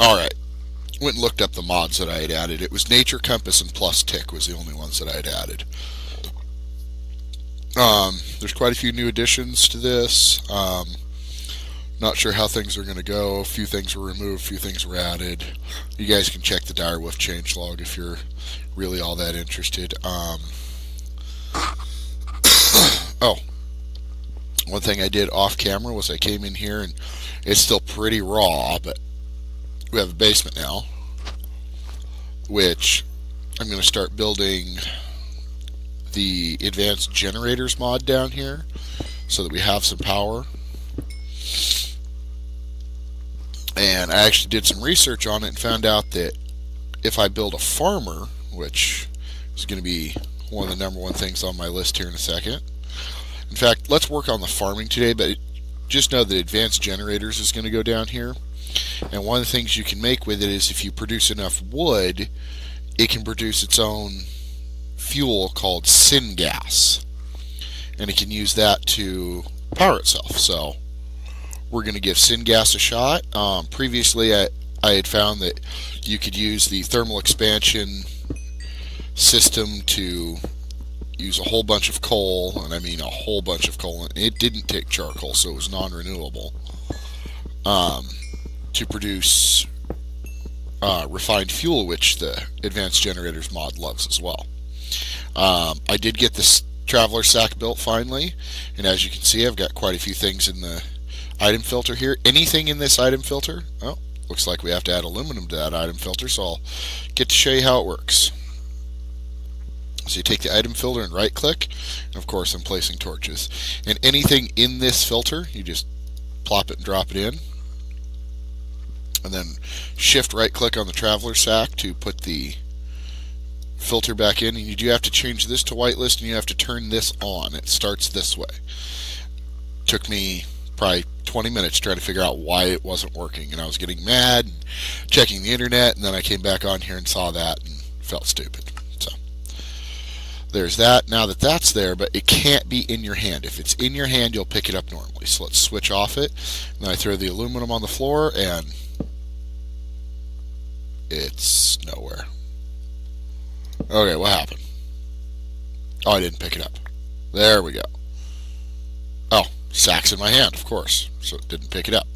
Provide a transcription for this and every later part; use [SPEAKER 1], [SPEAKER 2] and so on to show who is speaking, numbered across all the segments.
[SPEAKER 1] Alright, went and looked up the mods that I had added. It was Nature Compass and PlusTic was the only ones that I had added. There's quite a few new additions to this. Not sure how things are going to go. A few things were removed, a few things were added. You guys can check the Direwolf changelog if you're really all that interested. Oh, one thing I did off camera was I came in here, and it's still pretty raw, but we have a basement now, which I'm going to start building the advanced generators mod down here so that we have some power. And I actually did some research on it and found out that if I build a farmer, which is going to be one of the #1 things on my list here in a second. In fact, let's work on the farming today, but just know that advanced generators is going to go down here. And one of the things you can make with it is if you produce enough wood, it can produce its own fuel called syngas. And it can use that to power itself. So we're going to give syngas a shot. Previously, I had found that you could use the thermal expansion system to use a whole bunch of coal, and I mean a whole bunch of coal. It didn't take charcoal, so it was non-renewable, to produce refined fuel, which the Advanced Generators mod loves as well. I did get this Traveler Sack built finally, and as you can see, I've got quite a few things in the item filter here. Anything in this item filter? Oh, looks like we have to add aluminum to that item filter, so I'll get to show you how it works. So you take the item filter and right click, and of course I'm placing torches. And anything in this filter, you just plop it and drop it in. And then shift right click on the Traveler Sack to put the filter back in. And you do have to change this to whitelist, and you have to turn this on. It starts this way. Took me probably 20 minutes trying to figure out why it wasn't working, and I was getting mad and checking the internet, and then I came back on here and saw that and felt stupid. So there's that. Now that that's there, but it can't be in your hand. If it's in your hand, you'll pick it up normally. So let's switch off it. And then I throw the aluminum on the floor, and it's nowhere. Okay, what happened? Oh, I didn't pick it up. There we go. Oh, sack's in my hand, of course, so it didn't pick it up.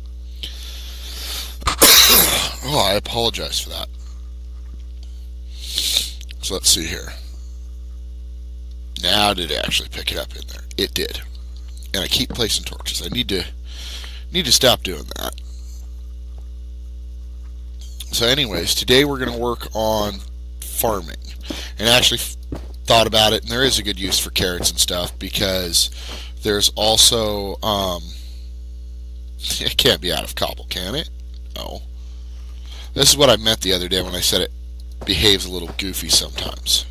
[SPEAKER 1] Oh, I apologize for that. So let's see here. Now did it actually pick it up in there? It did. And I keep placing torches. I need to stop doing that. So anyways, today we're going to work on farming. And I actually thought about it, and there is a good use for carrots and stuff, because there's also, it can't be out of cobble, can it? No. This is what I meant the other day when I said it behaves a little goofy sometimes.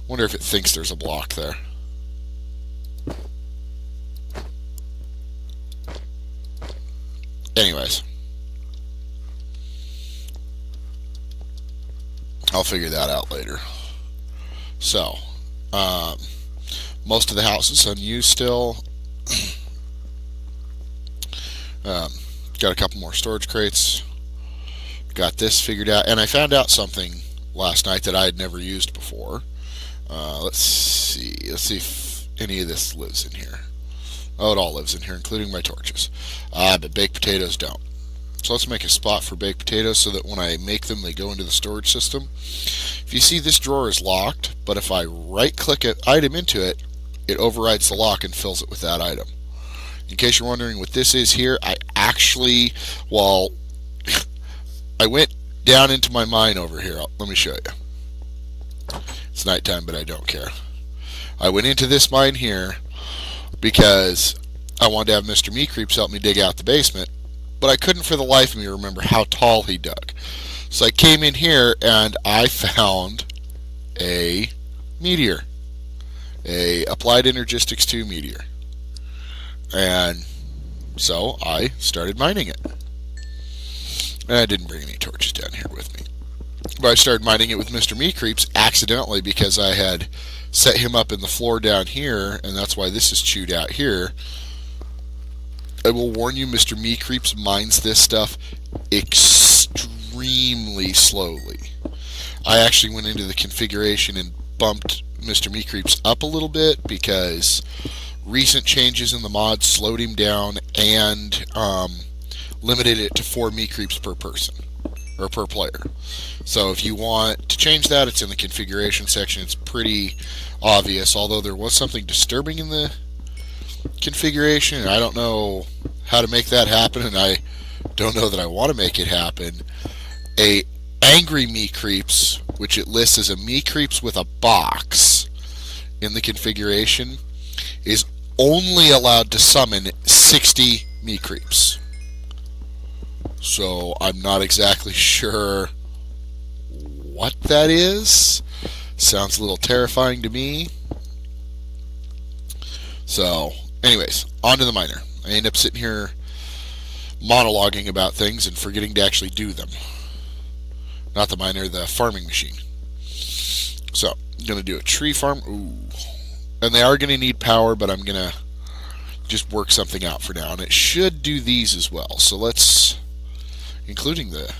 [SPEAKER 1] Wonder if it thinks there's a block there. Anyways, I'll figure that out later. So, most of the house is unused still. Got a couple more storage crates. Got this figured out, and I found out something last night that I had never used before. Let's see if any of this lives in here. Oh, it all lives in here, including my torches. But baked potatoes don't. So let's make a spot for baked potatoes so that when I make them, they go into the storage system. If you see, this drawer is locked, but if I right-click an item into it, it overrides the lock and fills it with that item. In case you're wondering what this is here, I actually, well, I went down into my mine over here. Let me show you. It's nighttime, but I don't care. I went into this mine here because I wanted to have Mr. Meatcreeps help me dig out the basement, but I couldn't for the life of me remember how tall he dug. So I came in here and I found a meteor, a Applied Energistics 2 meteor. And so I started mining it. And I didn't bring any torches down here with me. But I started mining it with Mr. Meatcreeps accidentally because I had set him up in the floor down here, and that's why this is chewed out here. I will warn you, Mr. Me Creeps mines this stuff extremely slowly. I actually went into the configuration and bumped Mr. Me Creeps up a little bit because recent changes in the mod slowed him down and limited it to 4 Me Creeps per person, or per player. So if you want to change that, it's in the configuration section. It's pretty obvious, although there was something disturbing in the configuration, and I don't know how to make that happen, and I don't know that I want to make it happen. A angry Me Creeps, which it lists as a Me Creeps with a box in the configuration, is only allowed to summon 60 Me Creeps. So I'm not exactly sure what that is. Sounds a little terrifying to me. So, anyways, on to the miner. I end up sitting here monologuing about things and forgetting to actually do them. Not the miner, the farming machine. So, I'm going to do a tree farm. Ooh. And they are going to need power, but I'm going to just work something out for now. And it should do these as well. So let's, including the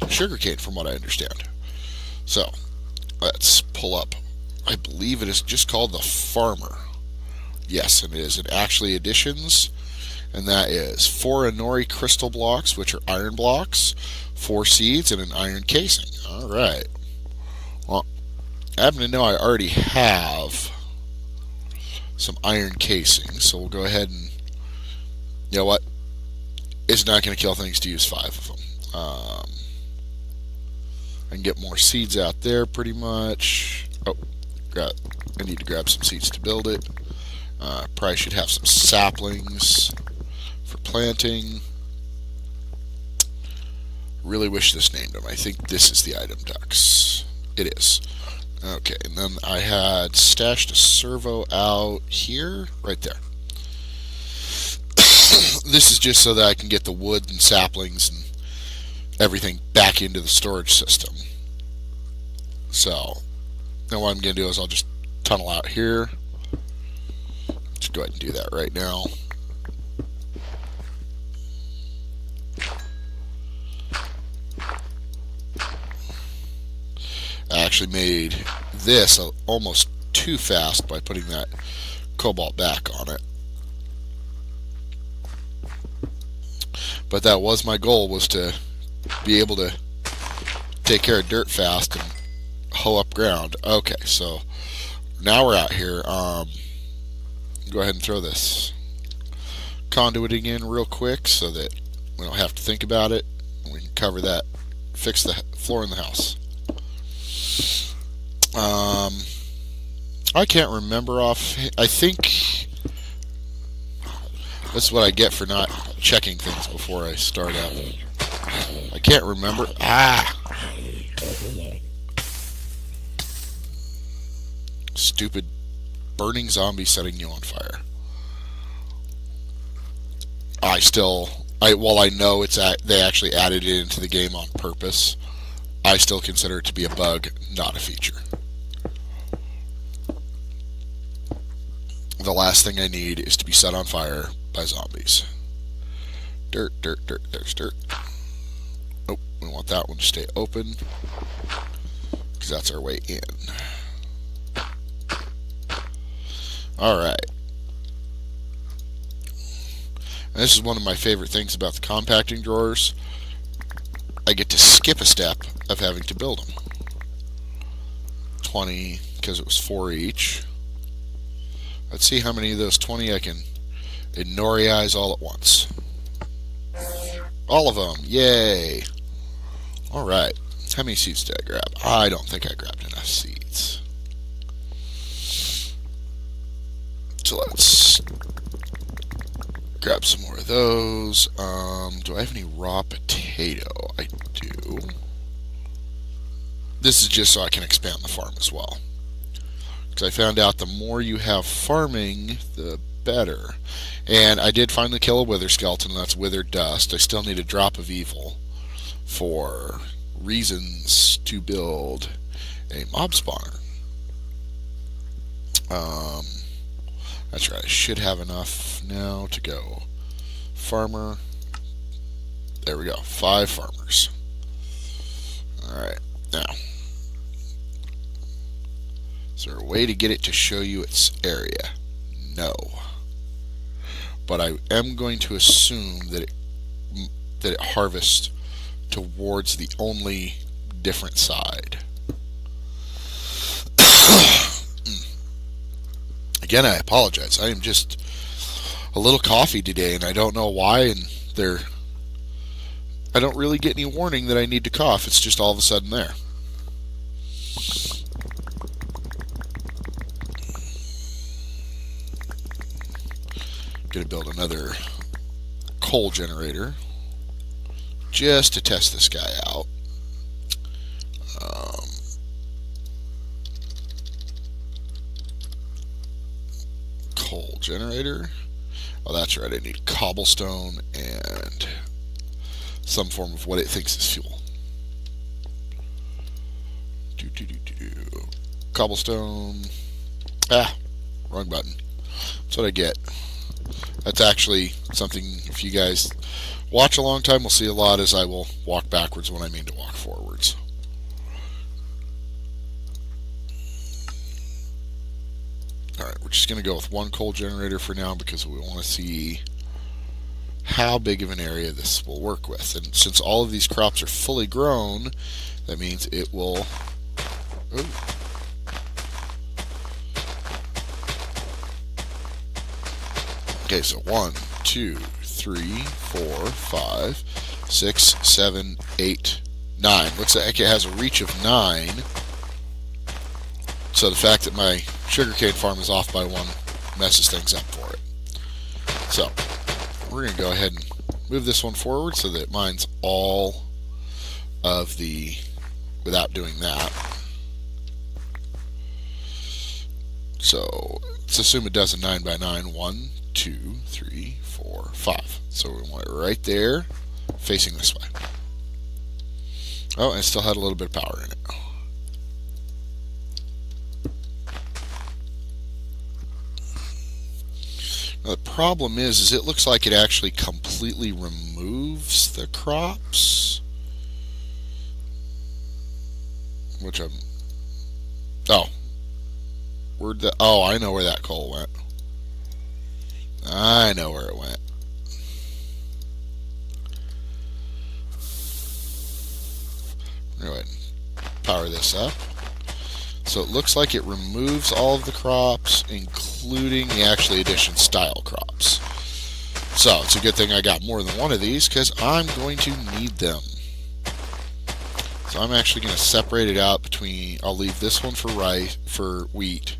[SPEAKER 1] sugarcane from what I understand. So, let's pull up. I believe it is just called the Farmer. Yes, and it is. It actually additions, and that is 4 Inori crystal blocks, which are iron blocks, 4 seeds, and an iron casing. Alright. Well, I happen to know I already have some iron casing, so we'll go ahead and, you know what? It's not going to kill things to use 5 of them. I can get more seeds out there pretty much. Oh, I need to grab some seeds to build it. Probably should have some saplings for planting. Really wish this named them. I think this is the item ducks. It is. Okay, and then I had stashed a servo out here, right there. This is just so that I can get the wood and saplings and everything back into the storage system. So, now what I'm going to do is I'll just tunnel out here. Just go ahead and do that right now. I actually made this almost too fast by putting that cobalt back on it. But that was my goal, was to be able to take care of dirt fast and hoe up ground. Okay, so now we're out here. Go ahead and throw this conduiting in real quick so that we don't have to think about it. We can cover that, fix the floor in the house. I can't remember I think this is what I get for not checking things before I start up. I can't remember. Stupid burning zombie setting you on fire. While I know they actually added it into the game on purpose, I still consider it to be a bug, not a feature. The last thing I need is to be set on fire by zombies. Dirt, dirt, dirt, there's dirt. Oh, we want that one to stay open, because that's our way in. Alright. This is one of my favorite things about the compacting drawers. I get to skip a step of having to build them. 20, because it was 4 each. Let's see how many of those 20 I can Inori-ize all at once. All of them. Yay. Alright. How many seeds did I grab? I don't think I grabbed enough seeds. So let's grab some more of those. Do I have any raw potato? I do. This is just so I can expand the farm as well. Because I found out the more you have farming, the better. And I did finally kill a wither skeleton, and that's withered dust. I still need a drop of evil for reasons to build a mob spawner. That's right, I should have enough now to go. Farmer. There we go, 5 farmers. Alright, now, is there a way to get it to show you its area? No. But I am going to assume that it harvests towards the only different side. Again, I apologize. I am just a little coffee today, and I don't know why, and I don't really get any warning that I need to cough. It's just all of a sudden there. Gonna build another coal generator just to test this guy out. Coal generator. Oh, that's right. I need cobblestone and some form of what it thinks is fuel. Cobblestone. Ah, wrong button. That's what I get. That's actually something, if you guys watch a long time, we'll see a lot, as I will walk backwards when I mean to walk forwards. Alright, we're just going to go with 1 coal generator for now because we want to see how big of an area this will work with. And since all of these crops are fully grown, that means it will... Ooh. Okay, so 1, 2, 3, 4, 5, 6, 7, 8, 9. Looks like it has a reach of 9. So the fact that my sugarcane farm is off by 1 messes things up for it. So we're going to go ahead and move this one forward so that it mines all of the, without doing that. So let's assume it does a 9 by 9. 1, 2, 3, 4, 5. So we want it right there, facing this way. Oh, and it still had a little bit of power in it. Now, the problem is it looks like it actually completely removes the crops. Which I'm... Oh. Where'd the... Oh, I know where that coal went. I know where it went. Go ahead and power this up. So it looks like it removes all of the crops, including the actually edition style crops. So it's a good thing I got more than one of these, because I'm going to need them. So I'm actually going to separate it out between... I'll leave this one for rice, for wheat.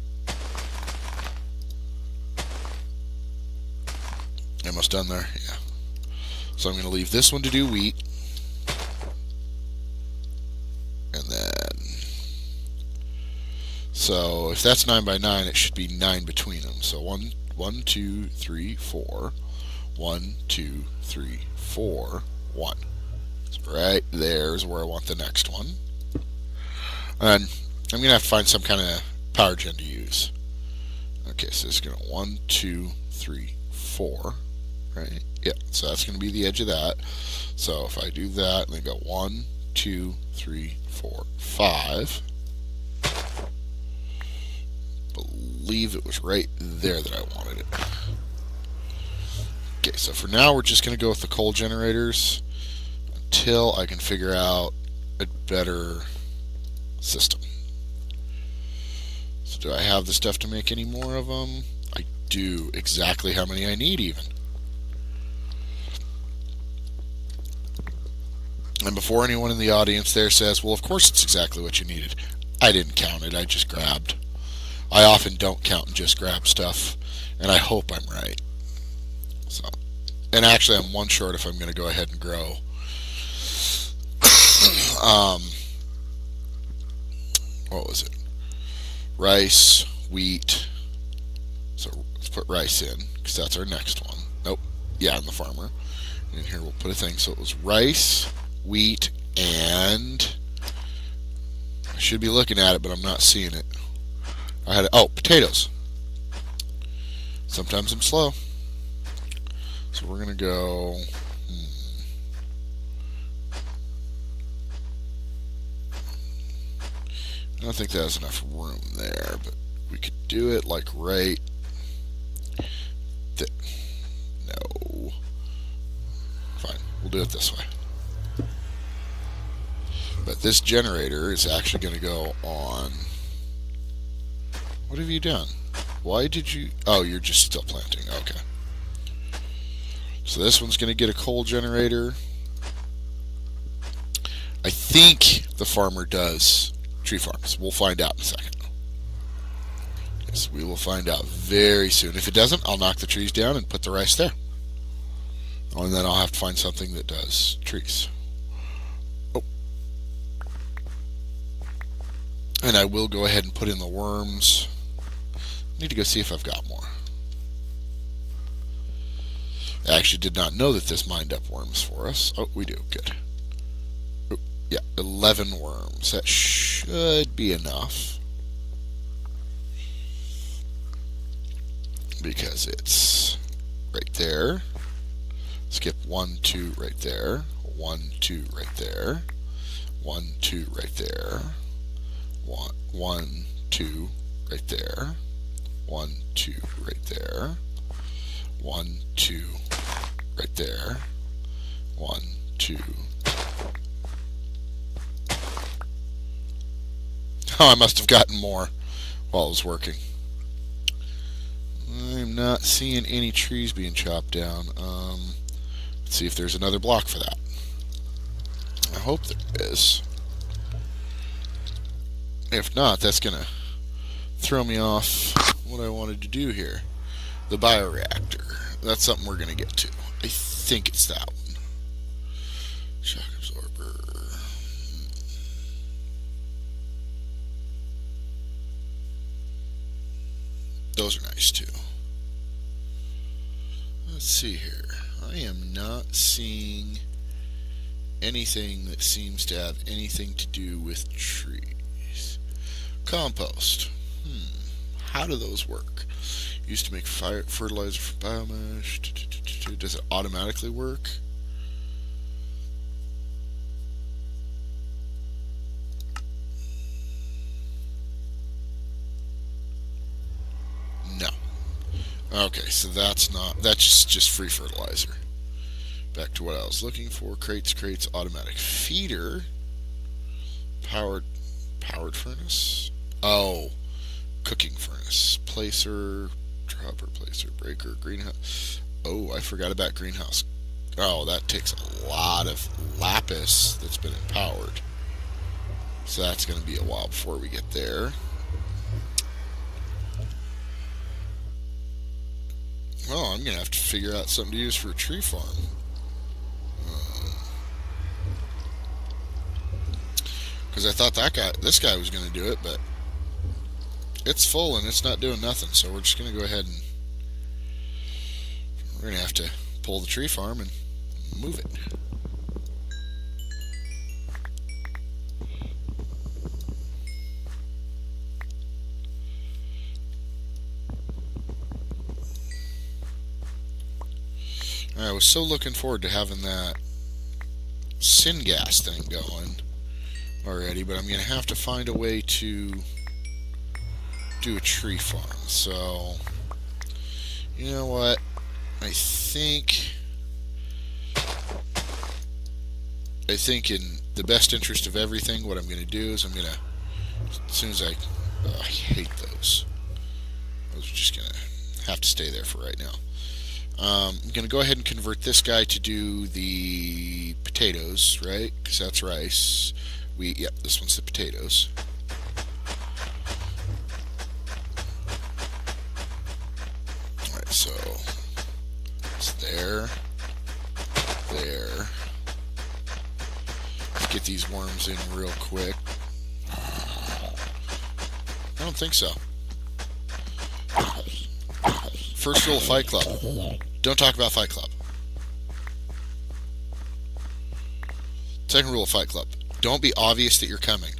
[SPEAKER 1] Almost done there, yeah. So I'm going to leave this one to do wheat. And then... So if that's 9 by 9, it should be 9 between them. So 1, 2, 3, 4. 1, 2, 3, 4, 1. So right there is where I want the next one. And I'm going to have to find some kind of power gen to use. Okay, so it's going to 1, 2, 3, 4. Right? Yeah, so that's going to be the edge of that. So if I do that, and then go 1, 2, 3, 4, 5. Believe it was right there that I wanted it. Okay, so for now we're just going to go with the coal generators until I can figure out a better system. So do I have the stuff to make any more of them? I do. Exactly how many I need even. And before anyone in the audience there says, well, of course it's exactly what you needed. I didn't count it, I just grabbed. I often don't count and just grab stuff, and I hope I'm right. So, and actually I'm one short if I'm going to go ahead and grow. What was it? Rice, wheat. So let's put rice in, because that's our next one. Nope. Yeah, and the farmer. And here we'll put a thing. So it was rice, wheat, and I should be looking at it, but I'm not seeing it. I had potatoes. Sometimes I'm slow. So we're going to go... I don't think that has enough room there, but we could do it like right... No. Fine, we'll do it this way. But this generator is actually going to go on... What have you done? Why did you... Oh, you're just still planting. Okay. So this one's going to get a coal generator. I think the farmer does tree farms. We'll find out in a second. Yes, we will find out very soon. If it doesn't, I'll knock the trees down and put the rice there. Oh, and then I'll have to find something that does trees. Oh. And I will go ahead and put in the worms. Need to go see if I've got more. I actually did not know that this mined up worms for us. Oh, we do. Good. Oh, yeah, 11 worms. That should be enough. Because it's right there. Skip 1, 2 right there. 1, 2 right there. 1, 2 right there. 1, 2 right there. 1, 2 right there. 1, 2 right there. 1, 2. Oh, I must have gotten more while I was working. I'm not seeing any trees being chopped down. Let's see if there's another block for that. I hope there is. If not, that's going to throw me off what I wanted to do here. The bioreactor. That's something we're going to get to. I think it's that one. Shock absorber. Those are nice too. Let's see here. I am not seeing anything that seems to have anything to do with trees. Compost. How do those work? Used to make fertilizer for biomass. Does it automatically work? No. Okay, so that's just free fertilizer. Back to what I was looking for. Crates, automatic feeder. Powered furnace. Oh, cooking furnace. Placer, dropper, placer, breaker, greenhouse. Oh, I forgot about greenhouse. Oh, that takes a lot of lapis that's been empowered. So that's going to be a while before we get there. Well, I'm going to have to figure out something to use for a tree farm. Because I thought this guy was going to do it, but it's full and it's not doing nothing. So we're just going to go ahead and we're going to have to pull the tree farm and move it. I was so looking forward to having that syngas thing going already, but I'm going to have to find a way to do a tree farm. So, you know what? I think in the best interest of everything, what I'm going to do is I'm going to, as soon as I hate those. Those are just going to have to stay there for right now. I'm going to go ahead and convert this guy to do the potatoes, right? Because that's rice. Yep, this one's the potatoes. Alright, so it's there. Let's get these worms in real quick. I don't think so. First rule of Fight Club. Don't talk about Fight Club. Second rule of Fight Club. Don't be obvious that you're coming.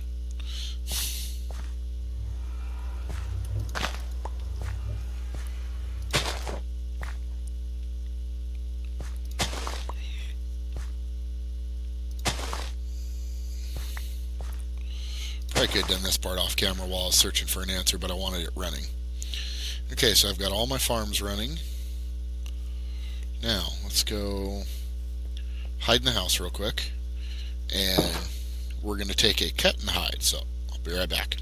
[SPEAKER 1] Probably could have done this part off camera while I was searching for an answer, but I wanted it running. Okay, so I've got all my farms running. Now, let's go hide in the house real quick. And we're going to take a cut and hide, so I'll be right back.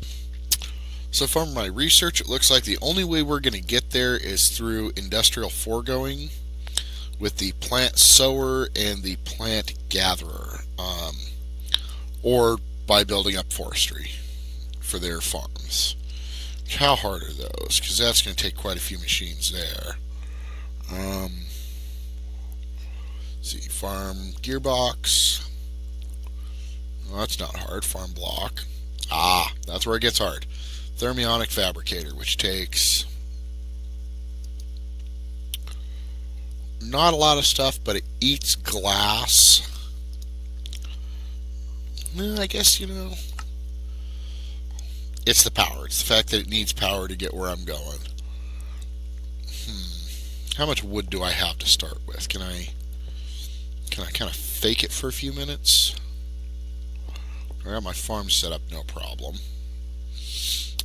[SPEAKER 1] So from my research, it looks like the only way we're going to get there is through industrial foregoing with the plant sower and the plant gatherer, or by building up forestry for their farms. How hard are those? Because that's going to take quite a few machines there. See, farm gearbox. Well, that's not hard. Farm block. Ah, that's where it gets hard. Thermionic fabricator, which takes not a lot of stuff, but it eats glass. I guess, it's the power. It's the fact that it needs power to get where I'm going. How much wood do I have to start with? Can I kind of fake it for a few minutes? I got my farm set up, no problem.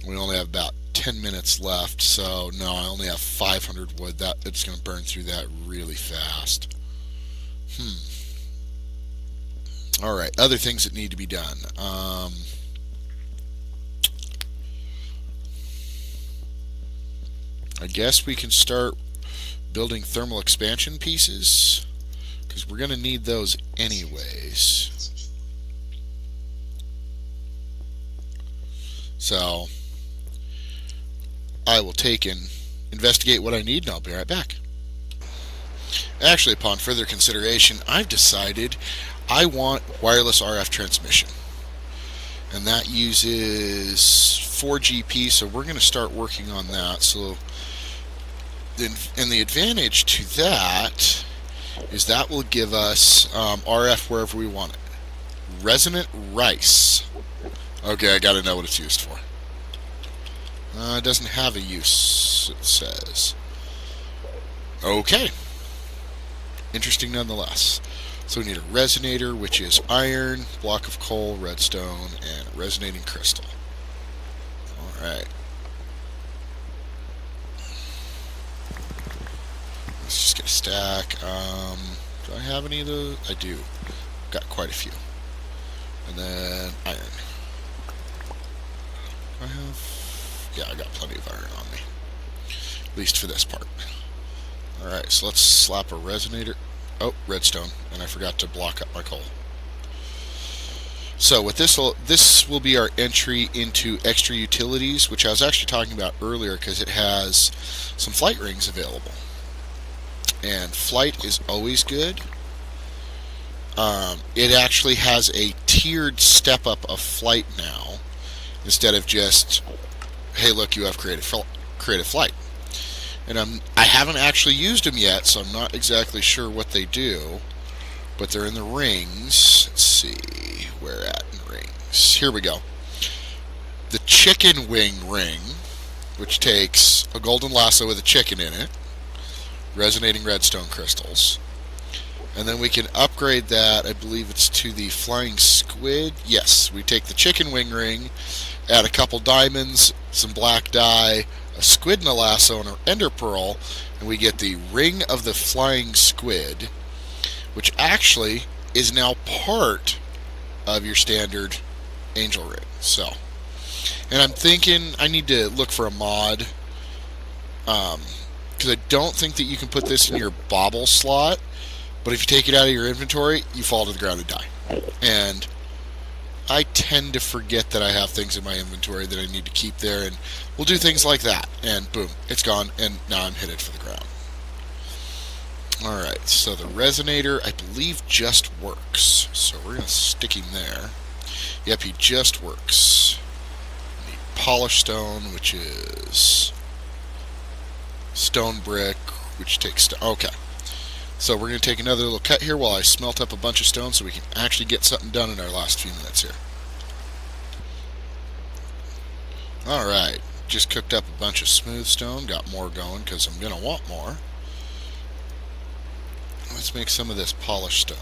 [SPEAKER 1] We only have about 10 minutes left, so no, I only have 500 wood. It's going to burn through that really fast. Alright, other things that need to be done. I guess we can start building thermal expansion pieces, because we're going to need those anyways. So I will take and investigate what I need, and I'll be right back. Actually, upon further consideration, I've decided I want wireless RF transmission, and that uses 4GP, so we're going to start working on that. So and the advantage to that is that will give us RF wherever we want it. Resonant rice. Okay, I got to know what it's used for. It doesn't have a use, it says. Okay. Interesting nonetheless. So we need a resonator, which is iron, block of coal, redstone, and a resonating crystal. Alright. Let's just get a stack. Do I have any of those? I do. Got quite a few. And then iron. I have... yeah, I got plenty of iron on me. At least for this part. Alright, so let's slap a resonator. Oh, redstone. And I forgot to block up my coal. So with this will be our entry into extra utilities, which I was actually talking about earlier because it has some flight rings available. And flight is always good. It actually has a tiered step up of flight now, instead of just, hey, look, you have creative flight. And I haven't actually used them yet, so I'm not exactly sure what they do, but they're in the rings. Let's see, where at in rings? Here we go. The chicken wing ring, which takes a golden lasso with a chicken in it, resonating redstone crystals, and then we can upgrade that. I believe it's to the flying squid. Yes, we take the chicken wing ring, add a couple diamonds, some black dye, a squid and a lasso, and an ender pearl, and we get the ring of the flying squid, which actually is now part of your standard angel ring. So, and I'm thinking I need to look for a mod, because I don't think that you can put this in your bauble slot, but if you take it out of your inventory, you fall to the ground and die. And I tend to forget that I have things in my inventory that I need to keep there, and we'll do things like that, and boom, it's gone, and now I'm headed for the ground. Alright, so the resonator, I believe, just works. So we're going to stick him there. Yep, he just works. We need polished stone, which is stone brick, which takes stone. Okay. So we're going to take another little cut here while I smelt up a bunch of stone so we can actually get something done in our last few minutes here. Alright, just cooked up a bunch of smooth stone, got more going because I'm going to want more. Let's make some of this polished stone.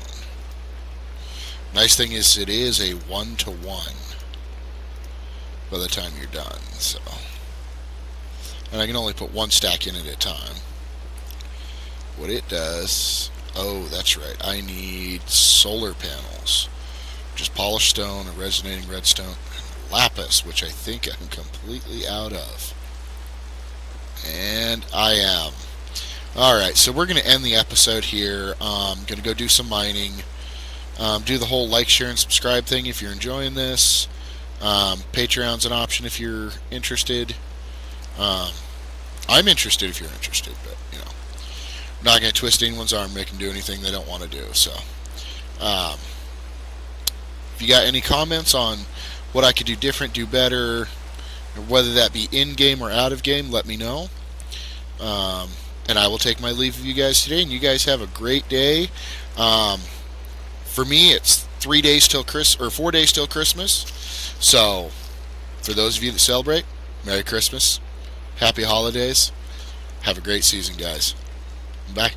[SPEAKER 1] Nice thing is it is a 1-to-1. by the time you're done. So, and I can only put one stack in at a time. What it does, oh, that's right, I need solar panels, just polished stone, a resonating redstone, and lapis, which I think I'm completely out of. And I am. Alright, so we're going to end the episode here. I'm going to go do some mining, do the whole like, share, and subscribe thing if you're enjoying this. Patreon's an option if you're interested. I'm interested if you're interested, but, you know, I'm not going to twist anyone's arm, make them do anything they don't want to do. So, if you got any comments on what I could do different, do better, whether that be in-game or out-of-game, let me know. And I will take my leave of you guys today, and you guys have a great day. For me, it's 4 days till Christmas. So, for those of you that celebrate, Merry Christmas, Happy Holidays, have a great season, guys. Bye.